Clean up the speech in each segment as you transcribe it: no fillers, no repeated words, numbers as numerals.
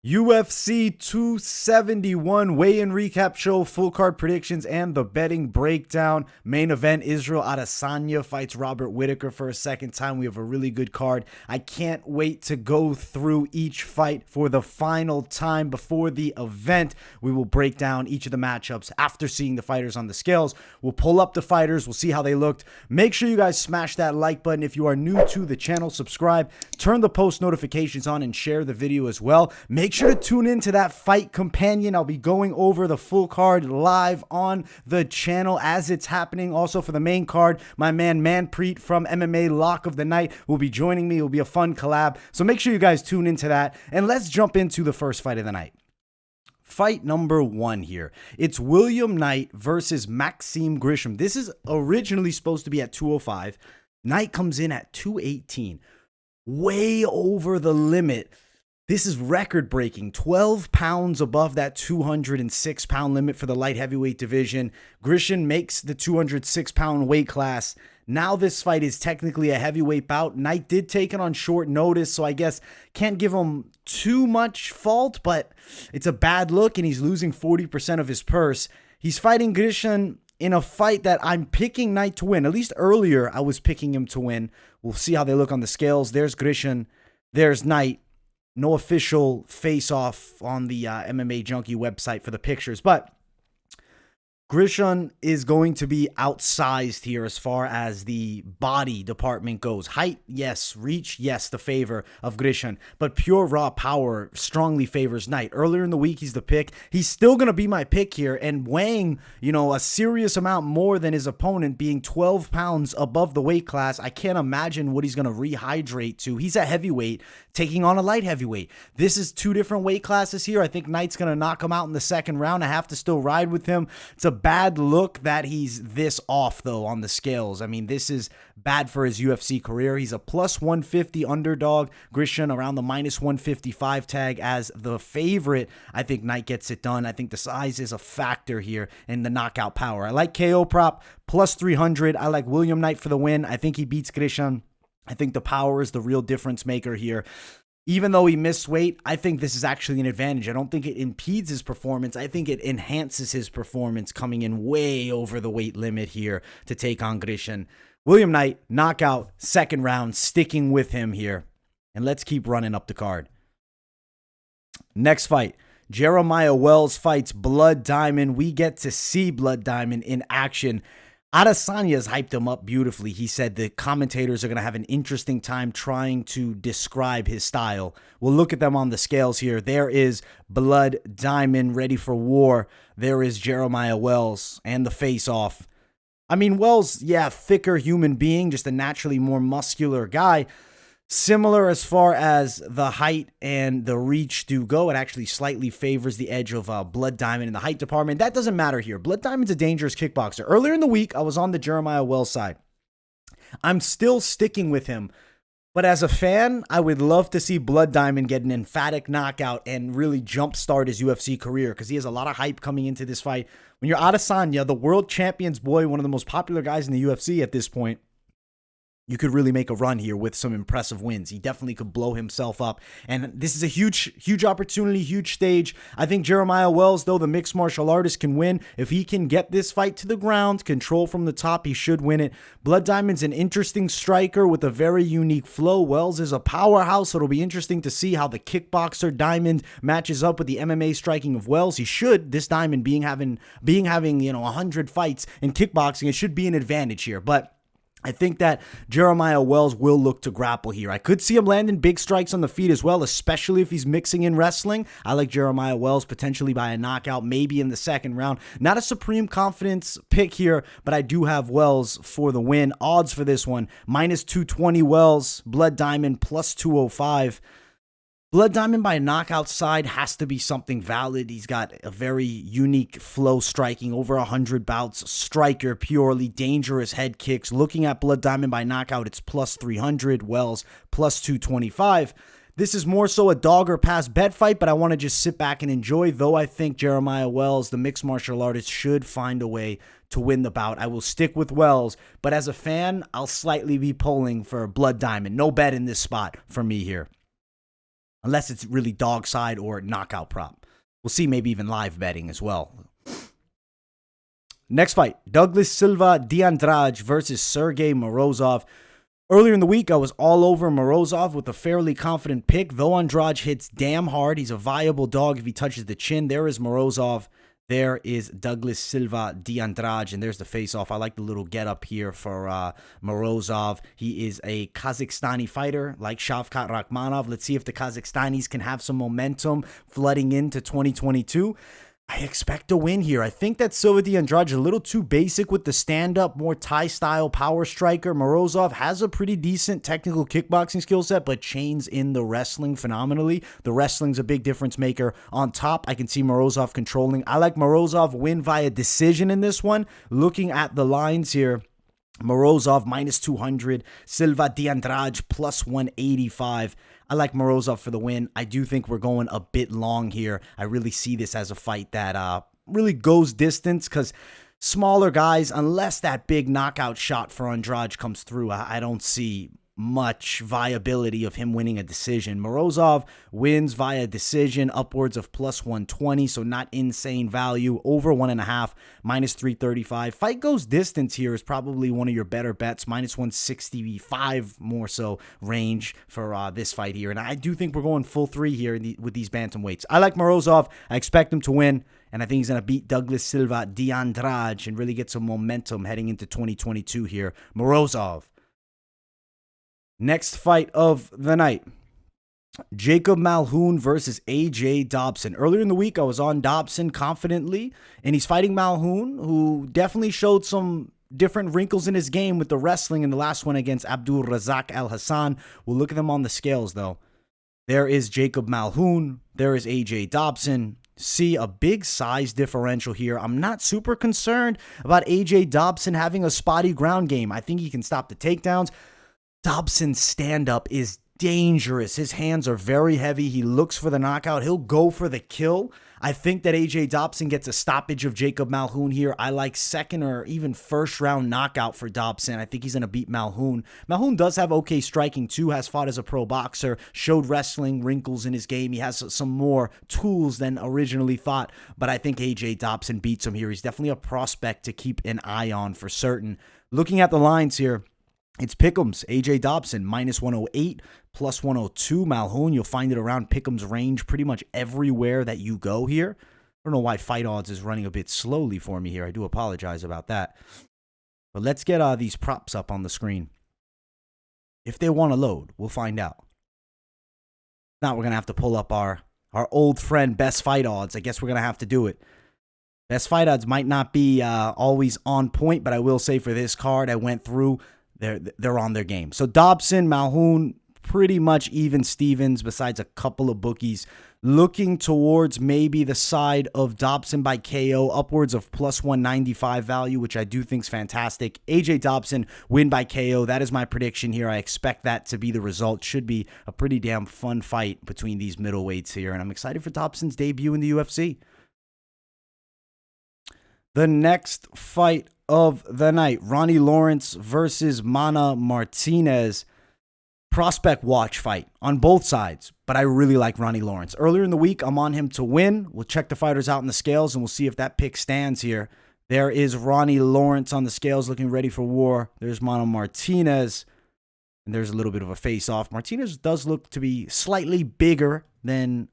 UFC 271 weigh-in recap show, full card predictions, and the betting breakdown. Main event, Israel Adesanya fights Robert Whittaker for a second time. We have a really good card. I can't wait to go through each fight for the final time before the event. We will break down each of the matchups after seeing the fighters on the scales. We'll pull up the fighters. We'll see how they looked. Make sure you guys smash that like button. If you are new to the channel, subscribe, turn the post notifications on, and share the video as well. Make sure to tune into that Fight Companion. I'll be going over the full card live on the channel as it's happening. Also for the main card, my man Manpreet from MMA Lock of the Night will be joining me. It will be a fun collab. So make sure you guys tune into that. And let's jump into the first fight of the night. Fight number one here. It's William Knight versus Maxim Grishin. This is originally supposed to be at 205. Knight comes in at 218. Way over the limit. This is record-breaking, 12 pounds above that 206-pound limit for the light heavyweight division. Grishin makes the 206-pound weight class. Now this fight is technically a heavyweight bout. Knight did take it on short notice, so I guess can't give him too much fault, but it's a bad look, and he's losing 40% of his purse. He's fighting Grishin in a fight that I'm picking Knight to win. At least earlier, I was picking him to win. We'll see how they look on the scales. There's Grishin. There's Knight. No official face-off on the MMA Junkie website for the pictures, but Grishin is going to be outsized here as far as the body department goes. Height, yes. Reach, yes, the favor of Grishin. But pure raw power strongly favors Knight. Earlier in the week, he's the pick. He's still going to be my pick here and weighing, a serious amount more than his opponent, being 12 pounds above the weight class. I can't imagine what he's going to rehydrate to. He's a heavyweight taking on a light heavyweight. This is two different weight classes here. I think Knight's going to knock him out in the second round. I have to still ride with him. It's a bad look that he's this off, though, on the scales. I mean, this is bad for his UFC career. He's a plus 150 underdog. Grishin around the minus 155 tag as the favorite. I think Knight gets it done. I think the size is a factor here in the knockout power. I like KO prop, plus 300. I like William Knight for the win. I think he beats Grishin. I think the power is the real difference maker here. Even though he missed weight, I think this is actually an advantage. I don't think it impedes his performance. I think it enhances his performance, coming in way over the weight limit here to take on Grishin. William Knight, knockout, second round, sticking with him here. And let's keep running up the card. Next fight, Jeremiah Wells fights Blood Diamond. We get to see Blood Diamond in action. Adesanya's hyped him up beautifully. He said the commentators are going to have an interesting time trying to describe his style. We'll look at them on the scales here. There is Blood Diamond ready for war. There is Jeremiah Wells and the face-off. I mean, Wells, yeah, thicker human being, just a naturally more muscular guy. Similar as far as the height and the reach do go. It actually slightly favors the edge of Blood Diamond in the height department. That doesn't matter here. Blood Diamond's a dangerous kickboxer. Earlier in the week, I was on the Jeremiah Wells side. I'm still sticking with him. But as a fan, I would love to see Blood Diamond get an emphatic knockout and really jumpstart his UFC career, because he has a lot of hype coming into this fight. When you're Adesanya, the world champion's boy, one of the most popular guys in the UFC at this point, you could really make a run here with some impressive wins. He definitely could blow himself up. And this is a huge opportunity, huge stage. I think Jeremiah Wells, though, the mixed martial artist, can win. If he can get this fight to the ground, control from the top, he should win it. Blood Diamond's an interesting striker with a very unique flow. Wells is a powerhouse, so it'll be interesting to see how the kickboxer Diamond matches up with the MMA striking of Wells. He should, this Diamond having 100 fights in kickboxing, it should be an advantage here. But I think that Jeremiah Wells will look to grapple here. I could see him landing big strikes on the feet as well, especially if he's mixing in wrestling. I like Jeremiah Wells potentially by a knockout, maybe in the second round. Not a supreme confidence pick here, but I do have Wells for the win. Odds for this one, minus 220 Wells, Blood Diamond plus 205. Blood Diamond by a knockout side has to be something valid. He's got a very unique flow striking, over 100 bouts, striker, purely dangerous head kicks. Looking at Blood Diamond by knockout, it's plus 300, Wells plus 225. This is more so a dog or pass bet fight, but I want to just sit back and enjoy, though I think Jeremiah Wells, the mixed martial artist, should find a way to win the bout. I will stick with Wells, but as a fan, I'll slightly be pulling for Blood Diamond. No bet in this spot for me here. unless it's really dog side or knockout prop. We'll see, maybe even live betting as well. Next fight, Douglas Silva de Andrade versus Sergey Morozov. Earlier in the week, I was all over Morozov with a fairly confident pick. Though Andrade hits damn hard, he's a viable dog if he touches the chin. There is Morozov. There is Douglas Silva de Andrade, and there's the face-off. I like the little get-up here for Morozov. He is a Kazakhstani fighter like Shavkat Rakhmonov. Let's see if the Kazakhstanis can have some momentum flooding into 2022. I expect a win here. I think that Silva de Andrade is a little too basic with the stand-up, more Thai-style power striker. Morozov has a pretty decent technical kickboxing skill set, but chains in the wrestling phenomenally. The wrestling's a big difference maker. On top, I can see Morozov controlling. I like Morozov win via decision in this one. Looking at the lines here, Morozov minus 200, Silva de Andrade plus 185. I like Morozov for the win. I do think we're going a bit long here. I really see this as a fight that really goes distance because smaller guys, unless that big knockout shot for Andrade comes through, I don't see much viability of him winning a decision. Morozov wins via decision, upwards of plus 120, so not insane value. Over 1.5, minus 335. Fight goes distance here is probably one of your better bets, minus 165 more so range for this fight here. And I do think we're going full three here with these bantamweights. I like Morozov. I expect him to win. And I think he's going to beat Douglas Silva de Andrade and really get some momentum heading into 2022 here. Morozov. Next fight of the night, Jacob Malkoun versus AJ Dobson. Earlier in the week, I was on Dobson confidently, and he's fighting Malkoun, who definitely showed some different wrinkles in his game with the wrestling in the last one against Abdul Razak Al Hassan. We'll look at them on the scales, though. There is Jacob Malkoun. There is AJ Dobson. See a big size differential here. I'm not super concerned about AJ Dobson having a spotty ground game. I think he can stop the takedowns. Dobson's stand-up is dangerous. His hands are very heavy. He looks for the knockout. He'll go for the kill. I think that AJ Dobson gets a stoppage of Jacob Malkoun here. I like second or even first round knockout for Dobson. I think he's going to beat Malkoun. Malkoun does have okay striking too, has fought as a pro boxer, showed wrestling wrinkles in his game. He has some more tools than originally thought, but I think AJ Dobson beats him here. He's definitely a prospect to keep an eye on for certain. Looking at the lines here, it's Pick'ems. AJ Dobson, minus 108, plus 102. Malkoun, you'll find it around Pick'ems range pretty much everywhere that you go here. I don't know why Fight Odds is running a bit slowly for me here. I do apologize about that. But let's get these props up on the screen. If they want to load, we'll find out. Now we're going to have to pull up our old friend Best Fight Odds. I guess we're going to have to do it. Best Fight Odds might not be always on point, but I will say for this card, I went through. They're on their game. So Dobson, Malkoun, pretty much even Stevens besides a couple of bookies. Looking towards maybe the side of Dobson by KO, upwards of plus 195 value, which I do think is fantastic. AJ Dobson, win by KO. That is my prediction here. I expect that to be the result. Should be a pretty damn fun fight between these middleweights here. And I'm excited for Dobson's debut in the UFC. The next fight of the night, Ronnie Lawrence versus Mana Martinez. Prospect watch fight on both sides, but I really like Ronnie Lawrence. Earlier in the week, I'm on him to win. We'll check the fighters out in the scales, and we'll see if that pick stands here. There is Ronnie Lawrence on the scales looking ready for war. There's Mana Martinez, and there's a little bit of a face-off. Martinez does look to be slightly bigger than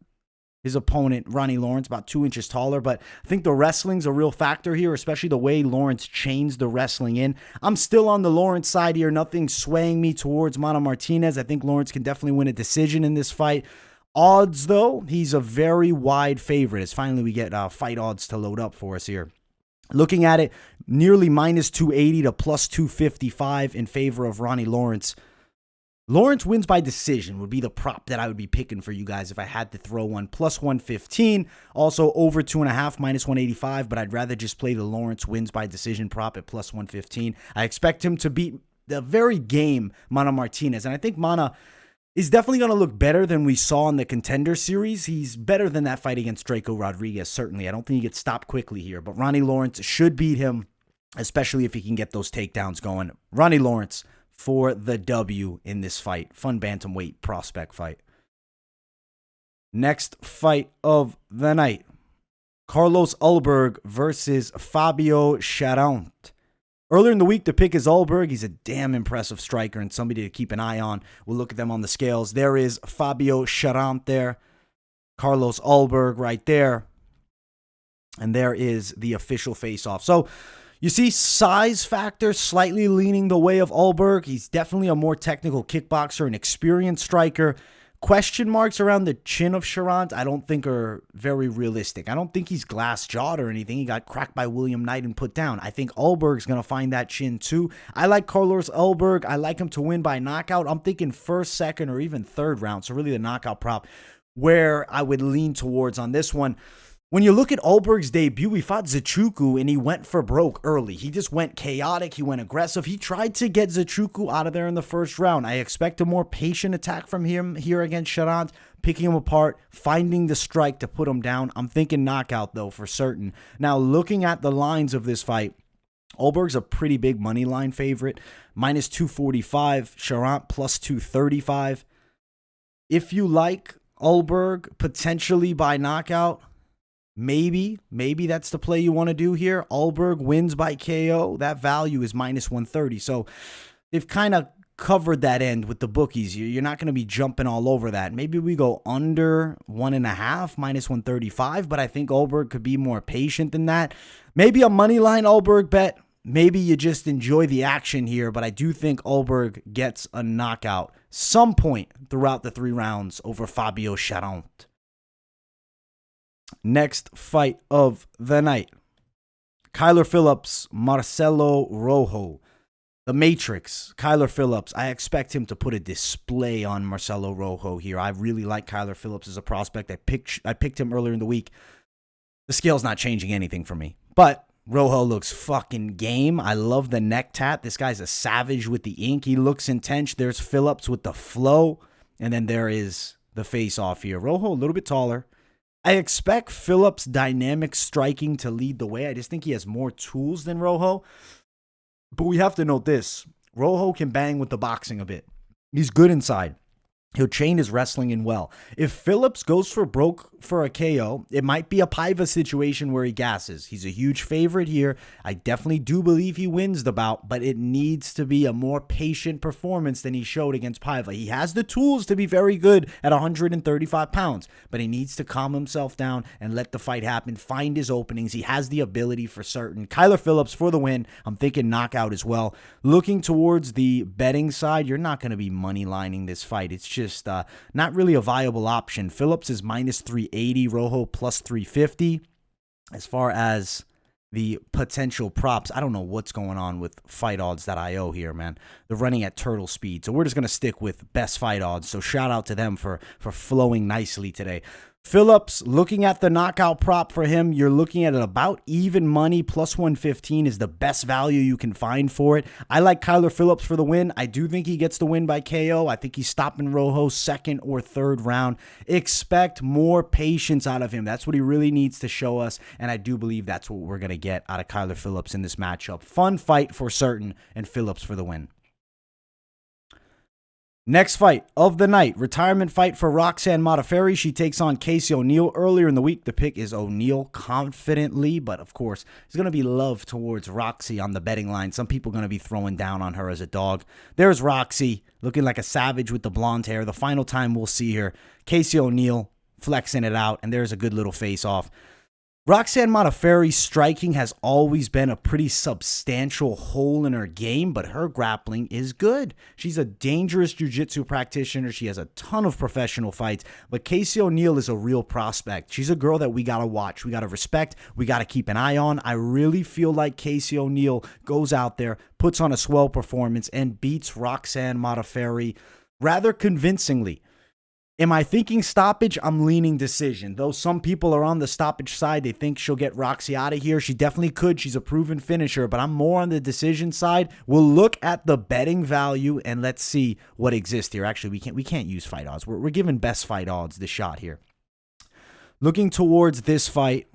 his opponent, Ronnie Lawrence, about 2 inches taller, but I think the wrestling's a real factor here, especially the way Lawrence chains the wrestling in. I'm still on the Lawrence side here. Nothing swaying me towards Mana Martinez. I think Lawrence can definitely win a decision in this fight. Odds, though, he's a very wide favorite. As finally we get Fight Odds to load up for us here. Looking at it, nearly minus 280 to plus 255 in favor of Ronnie Lawrence. Lawrence wins by decision would be the prop that I would be picking for you guys if I had to throw one. Plus 115, also over 2.5, minus 185, but I'd rather just play the Lawrence wins by decision prop at plus 115. I expect him to beat the very game Mana Martinez, and I think Mana is definitely going to look better than we saw in the Contender Series. He's better than that fight against Draco Rodriguez, certainly. I don't think he gets stopped quickly here, but Ronnie Lawrence should beat him, especially if he can get those takedowns going. Ronnie Lawrence for the W in this fight. Fun bantamweight prospect fight. Next fight of the night. Carlos Ulberg versus Fabio Cherant. Earlier in the week, the pick is Ulberg. He's a damn impressive striker and somebody to keep an eye on. We'll look at them on the scales. There is Fabio Cherant there. Carlos Ulberg right there. And there is the official face-off. So you see size factor slightly leaning the way of Ulberg. He's definitely a more technical kickboxer, an experienced striker. Question marks around the chin of Cherant I don't think are very realistic. I don't think he's glass-jawed or anything. He got cracked by William Knight and put down. I think Ulberg's going to find that chin too. I like Carlos Ulberg. I like him to win by knockout. I'm thinking first, second, or even third round. So really the knockout prop where I would lean towards on this one. When you look at Ulberg's debut, he fought Zachuku and he went for broke early. He just went chaotic. He went aggressive. He tried to get Zachuku out of there in the first round. I expect a more patient attack from him here against Cherant, picking him apart, finding the strike to put him down. I'm thinking knockout, though, for certain. Now, looking at the lines of this fight, Ulberg's a pretty big money line favorite. Minus 245, Cherant plus 235. If you like Ulberg, potentially by knockout, maybe that's the play you want to do here. Ulberg wins by KO. That value is minus 130. So they've kind of covered that end with the bookies. You're not going to be jumping all over that. Maybe we go under 1.5, minus 135, but I think Ulberg could be more patient than that. Maybe a money line Ulberg bet. Maybe you just enjoy the action here, but I do think Ulberg gets a knockout some point throughout the 3 rounds over Fabio Cherant. Next fight of the night. Kyler Phillips, Marcelo Rojo. The Matrix, Kyler Phillips. I expect him to put a display on Marcelo Rojo here. I really like Kyler Phillips as a prospect. I picked him earlier in the week. The scale's not changing anything for me. But Rojo looks fucking game. I love the neck tat. This guy's a savage with the ink. He looks intense. There's Phillips with the flow. And then there is the face-off here. Rojo a little bit taller. I expect Phillips' dynamic striking to lead the way. I just think he has more tools than Rojo. But we have to note this. Rojo can bang with the boxing a bit. He's good inside. He'll chain his wrestling in well. If Phillips goes for broke for a KO, it might be a Paiva situation where he gasses. He's a huge favorite here. I definitely do believe he wins the bout, but it needs to be a more patient performance than he showed against Paiva. He has the tools to be very good at 135 pounds, but he needs to calm himself down and let the fight happen, find his openings. He has the ability for certain. Kyler Phillips for the win. I'm thinking knockout as well. Looking towards the betting side, you're not going to be money lining this fight. It's just not really a viable option. Phillips is minus 380, Rojo plus 350. As far as the potential props, I don't know what's going on with FightOdds.io here, man. They're running at turtle speed, so we're just going to stick with best fight odds. So shout out to them for flowing nicely today. Phillips, looking at the knockout prop for him, you're looking at about even money. Plus 115 is the best value you can find for it. I like Kyler Phillips for the win. I do think he gets the win by KO. I think he's stopping Rojo second or third round. Expect more patience out of him. That's what he really needs to show us, and I do believe that's what we're going to get out of Kyler Phillips in this matchup. Fun fight for certain, and Phillips for the win. Next fight of the night, retirement fight for Roxanne Modafferi. She takes on Casey O'Neill. Earlier in the week, the pick is O'Neill confidently, but of course, there's going to be love towards Roxy on the betting line. Some people are going to be throwing down on her as a dog. There's Roxy, looking like a savage with the blonde hair. The final time we'll see her, Casey O'Neill flexing it out, and there's a good little face-off. Roxanne Modafferi's striking has always been a pretty substantial hole in her game, but her grappling is good. She's a dangerous jiu-jitsu practitioner. She has a ton of professional fights, but Casey O'Neill is a real prospect. She's a girl that we got to watch. We got to respect. We got to keep an eye on. I really feel like Casey O'Neill goes out there, puts on a swell performance, and beats Roxanne Modafferi rather convincingly. Am I thinking stoppage? I'm leaning decision. Though some people are on the stoppage side, they think she'll get Roxy out of here. She definitely could. She's a proven finisher, but I'm more on the decision side. We'll look at the betting value and let's see what exists here. Actually, we can't use fight odds. We're giving best fight odds the shot here. Looking towards this fight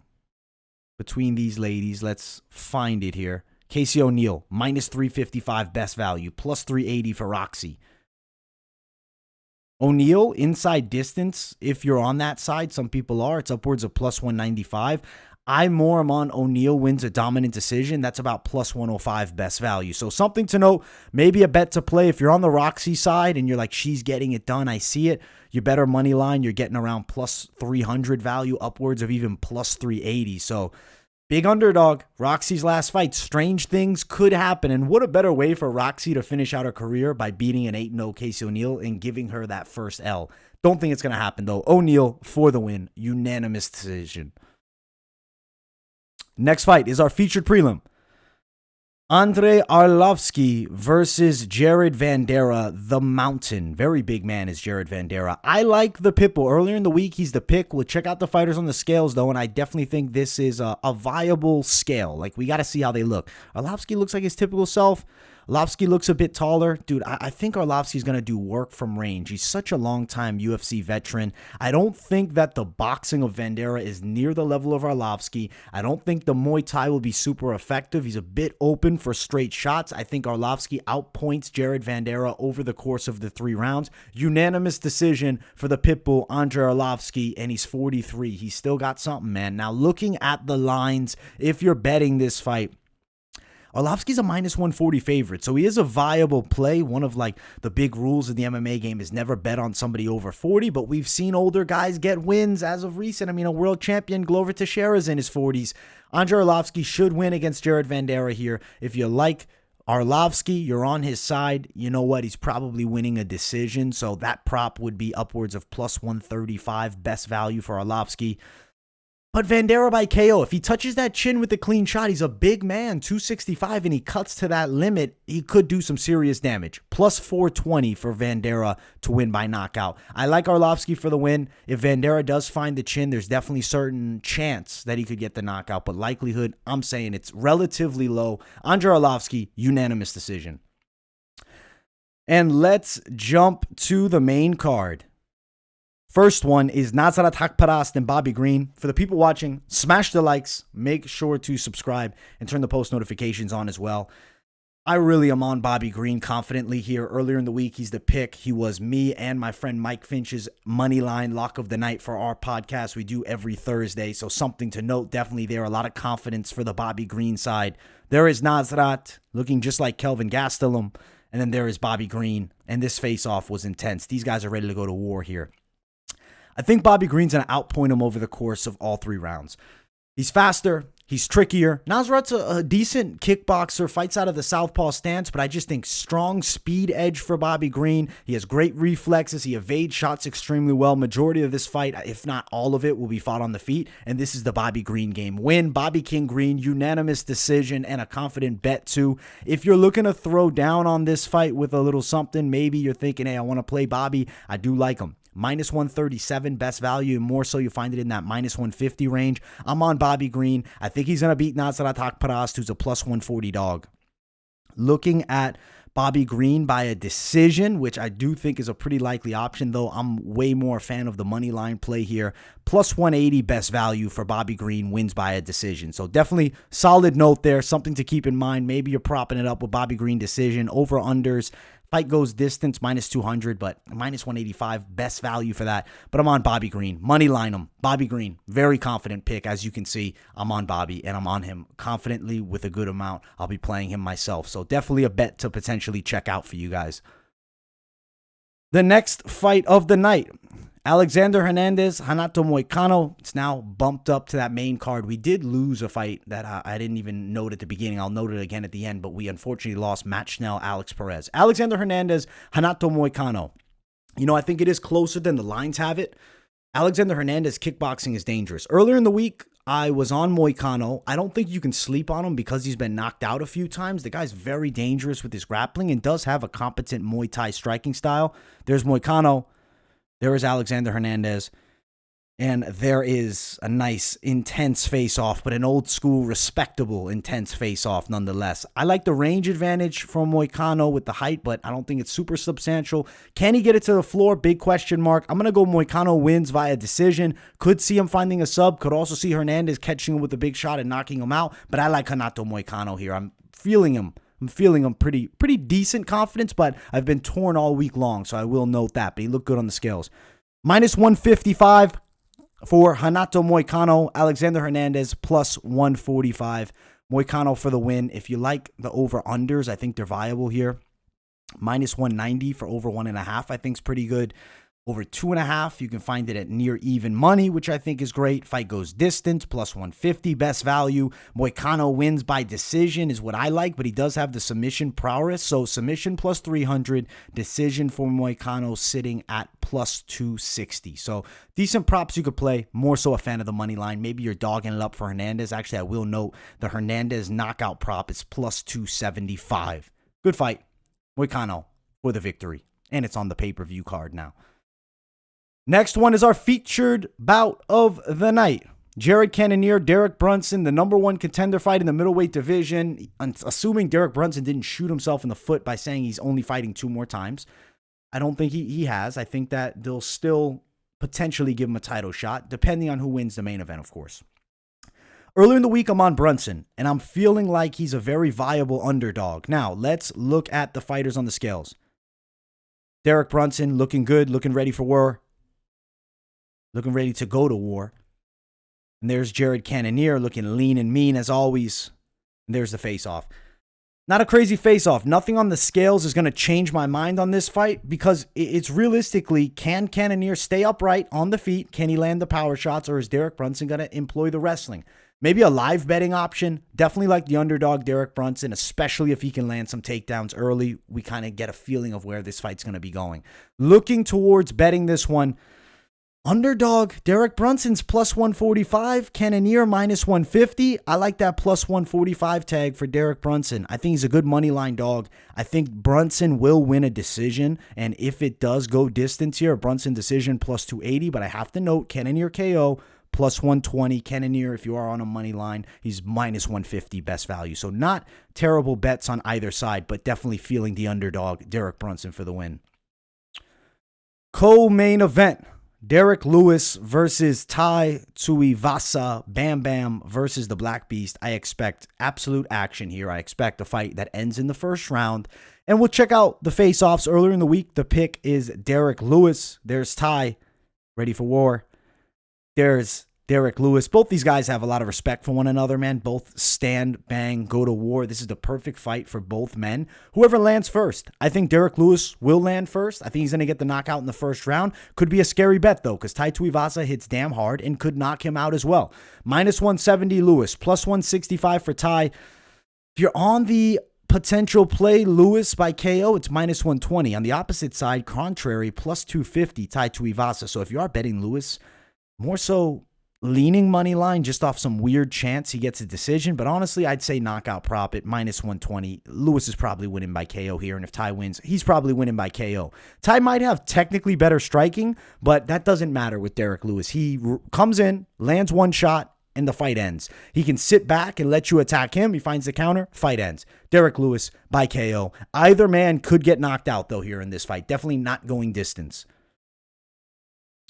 between these ladies, let's find it here. Casey O'Neill, minus 355 best value, plus 380 for Roxy. O'Neal, inside distance, if you're on that side, some people are, it's upwards of plus 195. I more am on O'Neal wins a dominant decision. That's about plus 105 best value. So something to note, maybe a bet to play. If you're on the Roxy side and you're like, she's getting it done, I see it. Your better money line, you're getting around plus 300 value, upwards of even plus 380. So big underdog, Roxy's last fight. Strange things could happen. And what a better way for Roxy to finish out her career by beating an 8-0 Casey O'Neal and giving her that first L. Don't think it's going to happen, though. O'Neal for the win. Unanimous decision. Next fight is our featured prelim. Andrei Arlovski versus Jared Vanderaa, the Mountain. Very big man is Jared Vanderaa. I like the Pitbull. Earlier in the week, he's the pick. We'll check out the fighters on the scales, though, and I definitely think this is a viable scale. Like, we got to see how they look. Arlovski looks like his typical self. Arlovski looks a bit taller. Dude, I think Arlovski's going to do work from range. He's such a long-time UFC veteran. I don't think that the boxing of Vanderaa is near the level of Arlovski. I don't think the Muay Thai will be super effective. He's a bit open for straight shots. I think Arlovski outpoints Jared Vanderaa over the course of the 3 rounds. Unanimous decision for the Pitbull, Andrei Arlovski, and he's 43. He's still got something, man. Now, looking at the lines, if you're betting this fight, Arlovski's a minus 140 favorite, so he is a viable play. One of like the big rules of the MMA game is never bet on somebody over 40, but we've seen older guys get wins as of recent. I mean, a world champion, Glover Teixeira's in his 40s. Andrei Arlovski should win against Jared Vanderaa here. If you like Arlovski, you're on his side. You know what? He's probably winning a decision, so that prop would be upwards of plus 135 best value for Arlovski. But Vanderaa by KO, if he touches that chin with a clean shot, he's a big man, 265, and he cuts to that limit, he could do some serious damage. Plus 420 for Vanderaa to win by knockout. I like Arlovski for the win. If Vanderaa does find the chin, there's definitely certain chance that he could get the knockout, but likelihood, I'm saying it's relatively low. Andrei Arlovski, unanimous decision. And let's jump to the main card. First one is Nasrat Haqparast and Bobby Green. For the people watching, smash the likes, make sure to subscribe, and turn the post notifications on as well. I really am on Bobby Green confidently here. Earlier in the week, he's the pick. He was me and my friend Mike Finch's money line lock of the night for our podcast we do every Thursday. So something to note definitely there. A lot of confidence for the Bobby Green side. There is Nasrat looking just like Kelvin Gastelum. And then there is Bobby Green. And this face-off was intense. These guys are ready to go to war here. I think Bobby Green's going to outpoint him over the course of all 3 rounds. He's faster. He's trickier. Nasrat's a decent kickboxer, fights out of the southpaw stance, but I just think strong speed edge for Bobby Green. He has great reflexes. He evades shots extremely well. Majority of this fight, if not all of it, will be fought on the feet, and this is the Bobby Green game. Win, Bobby King Green, unanimous decision, and a confident bet too. If you're looking to throw down on this fight with a little something, maybe you're thinking, hey, I want to play Bobby. I do like him. Minus 137 best value, and more so you find it in that minus 150 range. I'm on Bobby Green. I think he's going to beat Nasrat Haqparast, who's a plus 140 dog. Looking at Bobby Green by a decision, which I do think is a pretty likely option, though I'm way more a fan of the money line play here. Plus 180 best value for Bobby Green, wins by a decision. So definitely solid note there, something to keep in mind. Maybe you're propping it up with Bobby Green decision, over-unders. Fight goes distance, minus 200, but minus 185, best value for that. But I'm on Bobby Green. Money line him. Bobby Green, very confident pick. As you can see, I'm on Bobby, and I'm on him confidently with a good amount. I'll be playing him myself. So definitely a bet to potentially check out for you guys. The next fight of the night, Alexander Hernandez, Renato Moicano. It's now bumped up to that main card. We did lose a fight that I didn't even note at the beginning. I'll note it again at the end, but we unfortunately lost Matt Schnell, Alex Perez. Alexander Hernandez, Renato Moicano. You know, I think it is closer than the lines have it. Alexander Hernandez kickboxing is dangerous. Earlier in the week, I was on Moicano. I don't think you can sleep on him because he's been knocked out a few times. The guy's very dangerous with his grappling and does have a competent Muay Thai striking style. There's Moicano. There is Alexander Hernandez, and there is a nice, intense face-off, but an old-school, respectable, intense face-off nonetheless. I like the range advantage from Moicano with the height, but I don't think it's super substantial. Can he get it to the floor? Big question mark. I'm going to go Moicano wins via decision. Could see him finding a sub. Could also see Hernandez catching him with a big shot and knocking him out, but I like Renato Moicano here. I'm feeling him I'm feeling a pretty decent confidence, but I've been torn all week long, so I will note that. But he looked good on the scales. Minus 155 for Renato Moicano. Alexander Hernandez plus 145. Moicano for the win. If you like the over-unders, I think they're viable here. Minus 190 for over 1.5, I think is pretty good. Over 2.5, you can find it at near even money, which I think is great. Fight goes distance, plus 150, best value. Moicano wins by decision is what I like, but he does have the submission prowess. So submission plus 300, decision for Moicano sitting at plus 260. So decent props you could play. More so a fan of the money line. Maybe you're dogging it up for Hernandez. Actually, I will note the Hernandez knockout prop is plus 275. Good fight. Moicano for the victory. And it's on the pay-per-view card now. Next one is our featured bout of the night. Jared Cannonier, Derrick Brunson, the number one contender fight in the middleweight division. Assuming Derrick Brunson didn't shoot himself in the foot by saying he's only fighting 2 more times. I don't think he has. I think that they'll still potentially give him a title shot, depending on who wins the main event, of course. Earlier in the week, I'm on Brunson, and I'm feeling like he's a very viable underdog. Now, let's look at the fighters on the scales. Derrick Brunson looking good, looking ready for war. Looking ready to go to war. And there's Jared Cannonier looking lean and mean as always. And there's the face-off. Not a crazy face-off. Nothing on the scales is going to change my mind on this fight because it's realistically, can Cannonier stay upright on the feet? Can he land the power shots, or is Derrick Brunson going to employ the wrestling? Maybe a live betting option. Definitely like the underdog Derrick Brunson, especially if he can land some takedowns early. We kind of get a feeling of where this fight's going to be going. Looking towards betting this one, underdog, Derrick Brunson's plus 145, Cannonier minus 150. I like that plus 145 tag for Derrick Brunson. I think he's a good money line dog. I think Brunson will win a decision, and if it does go distance here, a Brunson decision plus 280, but I have to note, Cannonier KO plus 120. Cannonier, if you are on a money line, he's minus 150 best value. So not terrible bets on either side, but definitely feeling the underdog, Derrick Brunson for the win. Co-main event. Derrick Lewis versus Tai Tuivasa, Bam Bam versus the Black Beast. I expect absolute action here. I expect a fight that ends in the first round. And we'll check out the face-offs earlier in the week. The pick is Derrick Lewis. There's Tai, ready for war. There's Derrick Lewis. Both these guys have a lot of respect for one another, man. Both stand, bang, go to war. This is the perfect fight for both men. Whoever lands first. I think Derrick Lewis will land first. I think he's going to get the knockout in the first round. Could be a scary bet, though, because Tai Tuivasa hits damn hard and could knock him out as well. Minus 170 Lewis, plus 165 for Tai. If you're on the potential play Lewis by KO, it's minus 120. On the opposite side, contrary, plus 250 Tai Tuivasa. So if you are betting Lewis, more so leaning money line just off some weird chance he gets a decision. But honestly, I'd say knockout prop at minus 120. Lewis is probably winning by KO here. And if Tai wins, he's probably winning by KO. Tai might have technically better striking, but that doesn't matter with Derrick Lewis. He comes in, lands one shot, and the fight ends. He can sit back and let you attack him. He finds the counter, fight ends. Derrick Lewis by KO. Either man could get knocked out, though, here in this fight. Definitely not going distance.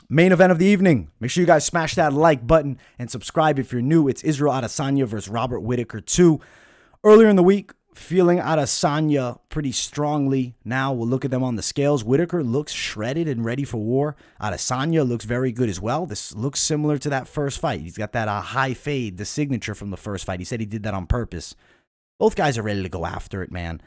Main event of the evening. Make sure you guys smash that like button and subscribe if you're new. It's Israel Adesanya versus Robert Whittaker 2. Earlier in the week, feeling Adesanya pretty strongly. Now we'll look at them on the scales. Whittaker looks shredded and ready for war. Adesanya looks very good as well. This looks similar to that first fight. He's got that high fade, the signature from the first fight. He said he did that on purpose. Both guys are ready to go after it, man.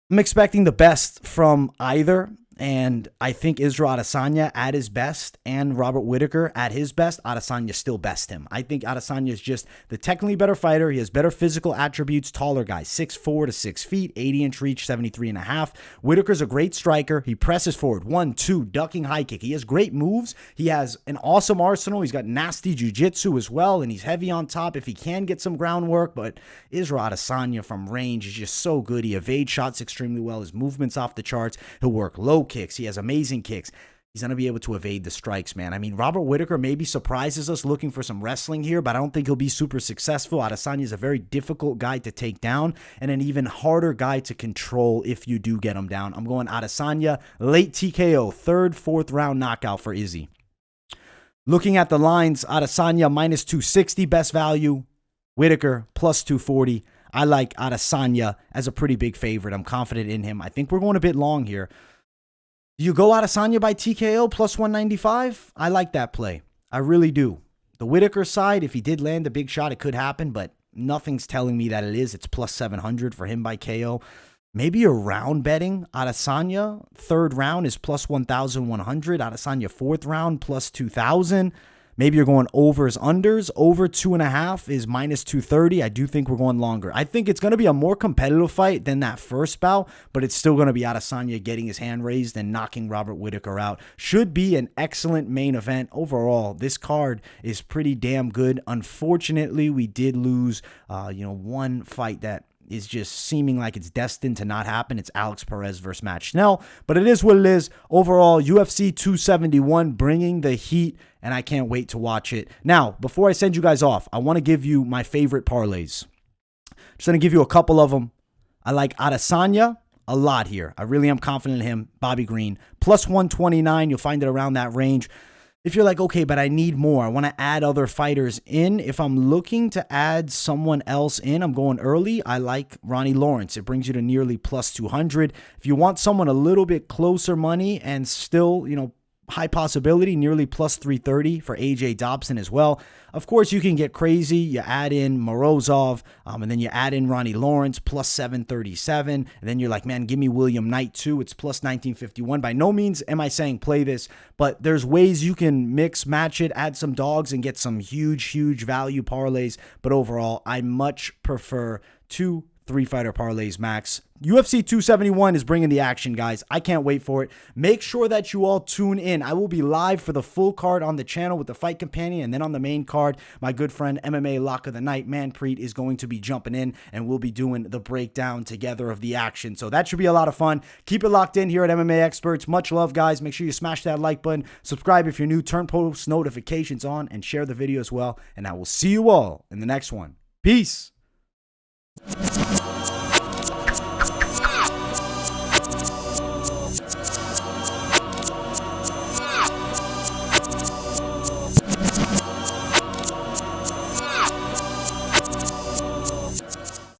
I'm expecting the best from either. And I think Israel Adesanya at his best and Robert Whittaker at his best, Adesanya still best him. I think Adesanya is just the technically better fighter. He has better physical attributes, taller guy, 6'4" to 6 feet, 80-inch reach, 73.5. Whittaker's a great striker. He presses forward, 1-2, ducking high kick. He has great moves. He has an awesome arsenal. He's got nasty jiu-jitsu as well, and he's heavy on top if he can get some groundwork. But Israel Adesanya from range is just so good. He evades shots extremely well. His movement's off the charts. He'll work low kicks. He has amazing kicks. He's going to be able to evade the strikes, man. I mean, Robert Whittaker maybe surprises us looking for some wrestling here, but I don't think he'll be super successful. Adesanya is a very difficult guy to take down and an even harder guy to control if you do get him down. I'm going Adesanya, late TKO, third, fourth round knockout for Izzy. Looking at the lines, Adesanya minus 260 best value, Whittaker plus 240. I like Adesanya as a pretty big favorite. I'm confident in him. I think we're going a bit long here. You go Adesanya by TKO plus 195? I like that play. I really do. The Whittaker side, if he did land a big shot, it could happen, but nothing's telling me that it is. It's plus 700 for him by KO. Maybe you're round betting Adesanya. Third round is plus 1,100. Adesanya fourth round plus 2,000. Maybe you're going overs, unders. Over 2.5 is minus 230. I do think we're going longer. I think it's going to be a more competitive fight than that first bout, but it's still going to be Adesanya getting his hand raised and knocking Robert Whittaker out. Should be an excellent main event. Overall, this card is pretty damn good. Unfortunately, we did lose, one fight that is just seeming like it's destined to not happen. It's Alex Perez versus Matt Schnell, but it is what it is. Overall, UFC 271 bringing the heat, and I can't wait to watch it. Now, before I send you guys off, I want to give you my favorite parlays. Just going to give you a couple of them. I like Adesanya a lot here. I really am confident in him. Bobby Green, plus 129. You'll find it around that range. If you're like, okay, but I need more, I want to add other fighters in. If I'm looking to add someone else in, I'm going early. I like Ronnie Lawrence. It brings you to nearly plus 200. If you want someone a little bit closer money and still, high possibility, nearly plus 330 for AJ Dobson as well. Of course, you can get crazy. You add in Morozov, and then you add in Ronnie Lawrence, plus 737. And then you're like, man, give me William Knight too. It's plus 1951. By no means am I saying play this, but there's ways you can mix, match it, add some dogs, and get some huge value parlays. But overall, I much prefer 2 3-fighter parlays max. UFC 271 is bringing the action, guys. I can't wait for it. Make sure that you all tune in. I will be live for the full card on the channel with the Fight Companion, and then on the main card, my good friend MMA Lock of the Night, Manpreet, is going to be jumping in, and we'll be doing the breakdown together of the action. So that should be a lot of fun. Keep it locked in here at MMA Experts. Much love, guys. Make sure you smash that like button. Subscribe if you're new. Turn post notifications on, and share the video as well. And I will see you all in the next one. Peace.